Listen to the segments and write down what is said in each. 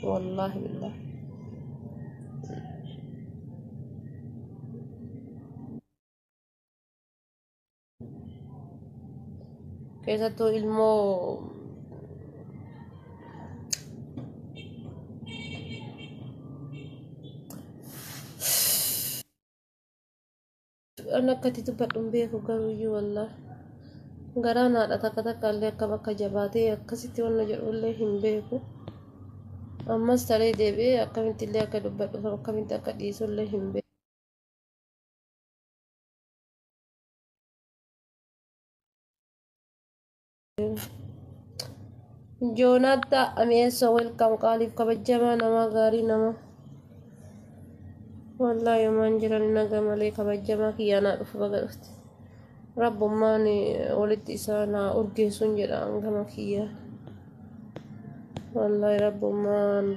والله بالله. keessattuu ilmoo an akkatti dubbadhu hin beeku garuuyyuu wallahi. Garaan haadha takka takka illee akkam akka jabaatee akkasitti wanna jedhullee hin beeku. Ammas taree deebi'ee akkamitti illee akka dubbadhu akkamitti akka dhiisullee hin beeku. Joonatta ameessa welkam qaaliif kabajamaa nama gaarii nama. Wallahi yomaan jiran naga malee kabajamaa kiyyaanaa dhufu baga dhufte. Rabbummaan walitti isaa naa urgeessuun jedha gama kiyyaa. Wallahi rabbummaan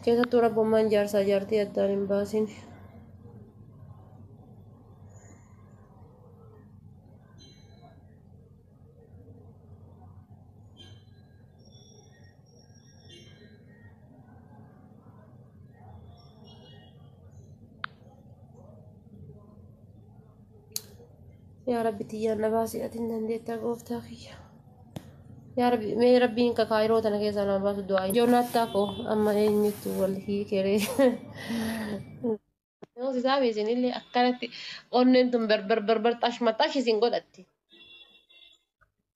keessattuu rabbummaan jaarsaa jaartii addaan hin baasin. يا ربي تيانا باسي أتندن ديتا قوفتا خيا. يا ربي مي ربي إنك كايرو تنكيس أنا باس الدعاء جونات تاكو أما إني تولي كيري نوسي سامي سين اللي أكلت قلنا أنتم بربر طاش ما طاش سين قلتي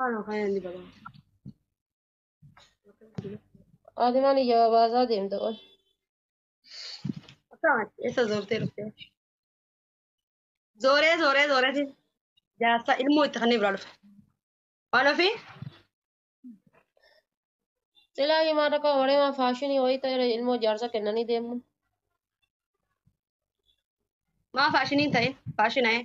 أنا خاين بابا هذه ماني جواب هذا مدقول أسمع إيش زورتي رفتي زوري جالسة ilmoo itti kanneen biraa dhufe waan ofii سلاي ما ركوا وري ما فاشني ويتا المو جارسا كنني ديمو maa faashiniin ta'e faashinaa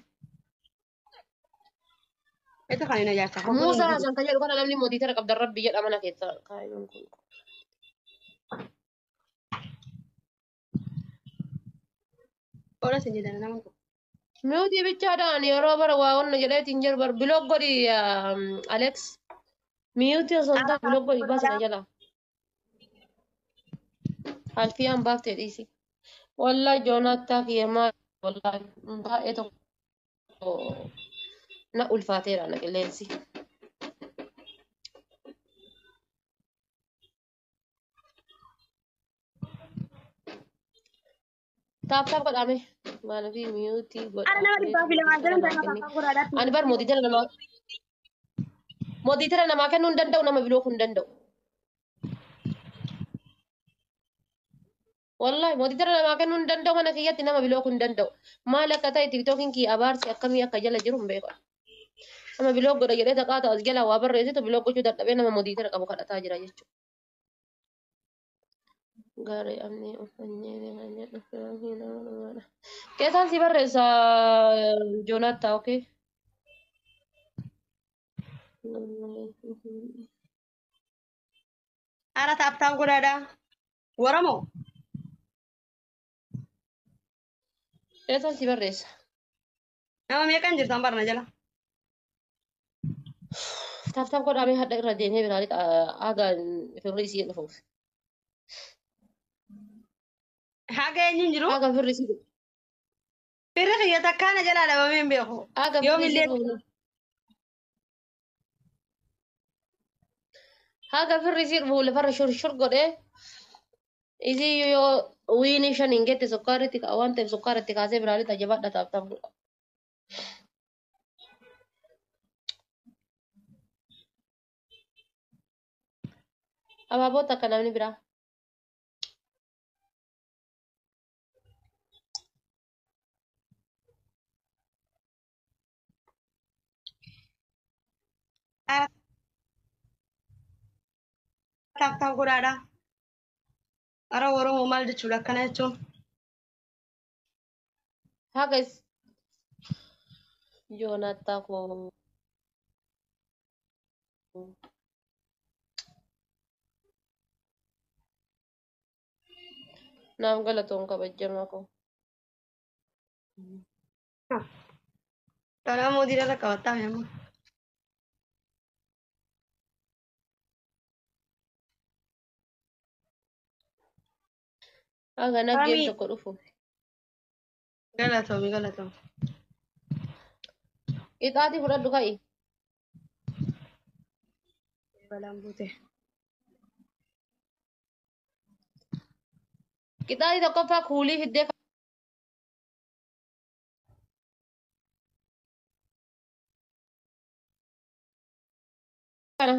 itti kanneen jaarsa موسى عشان تجي لقنا نمني مودي ترى قبل ربي جد أمانة كيتا كاينون كل ola sin jedhana nama tokko مودي بيتشادان يا روبر واون جلات إنجر بر بلوغ غري أليكس ميوتي سلطان بلوغ غري بس نجلا الفيان بافتي ديسي والله جوناتا كيما والله بايتو نقول فاتيرا نقلنسي تاب تاب قد أمي ما في ميوتي قد ana nama dhibbaa fi lamaan jiran ta'e maqaa gurraadhaatti أنا بر مودي ترى نما كانوا ندندو نما بلوغ ندندو والله مودي ترى نما كانوا ندندو أنا كياتي نما بلوغ ندندو ما لك تاي تيك توكين كي أبارسي أكمي أكجلا جرم بيقول أما بلوغ قد جريت قاطع أسجلا وابر رئيسي بلوغ كشو دتبين نما مودي ترى كابو كذا تاجر يجتو غاري أمني أفني كيسان سي برس جوناتا أوكي ana taaptaan gurraadhaa waramoo كيسان سي برس nama meeqan jirtan barna jala تاف تاف قد أمي هذا رديني برالي آغا في الرئيسي نفوس haga eenyuun jiru آغا في الرئيسي firri kiyya takkaana jalaa dhabamee hin beeku آغا في yoomillee الرئيسي آغا في الرئيسي بقول فرق شر قد إيه إذا يو ويني شان إنجت سكارتك أو أنت سكارتك هذا برالي تجيبات تاف تاف أما بوتا كنا من برا ana taaptaan gurraadhaa ara waramoo maal jechuudha akkana jechuun آغا جوناتا كو نام غلطون كبجما كو Kalau mau tidak ada kau tahu ya mah. Haga naggeen Kami tokko dhufu. galatomi galatomi. Qixaatii fudhadhu ka'i. Balaan buute. Qixaatii tokkoffaa kuulii fiddee kana.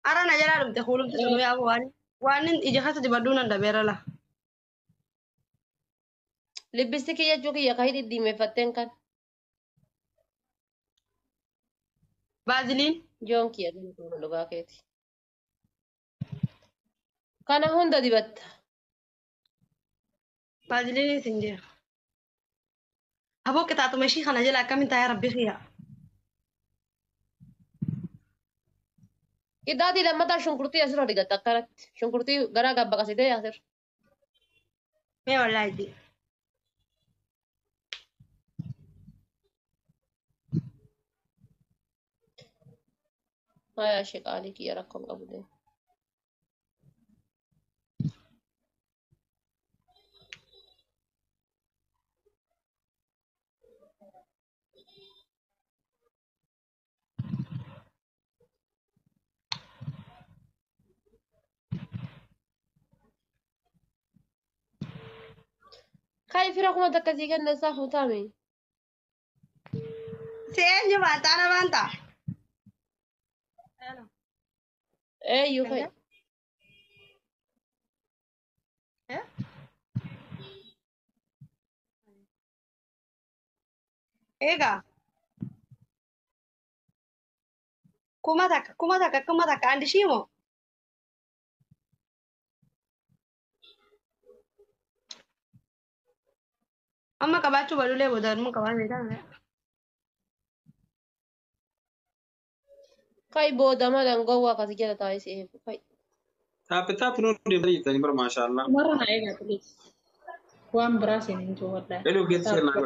Ara na jala dum te khulum te sunu ya wani ija khasa dibaduna ndabera la. Libbisti kiyya jechuu kiyya ka hidhidhiimeeffatteen kan. Vaseline Joon kiyya dhugaa keeti. Kana hunda dibatta. Vaseline sinjir. Abo qitaatu meeshii kana jala akkamin taa ya rabbi khiya. Qixaatii lammataa shunkurtii asirra digatta akkanatti. Shunkurtii garaa gabbaqasitee asirra. Mee wallahi di. Haya shaqaalii kiyya rakkoon qabu deema. Kai fira kuma takkasii kenna isaa fuutaame. Si eenyu baanta ana baanta. Eenyu kai. Ega. Kuma takka andi shimo. Amma qabaachuu balulee booda mun qabaan beekan. Kai booda malan gowwaa akkasii jala taa'ee si eegu kai. Taappi nuun deemtanii jirtanii bara maashaallah. Marra na eegaa please. Waan biraa seenin juu waddaa. Eluu geessu seenaa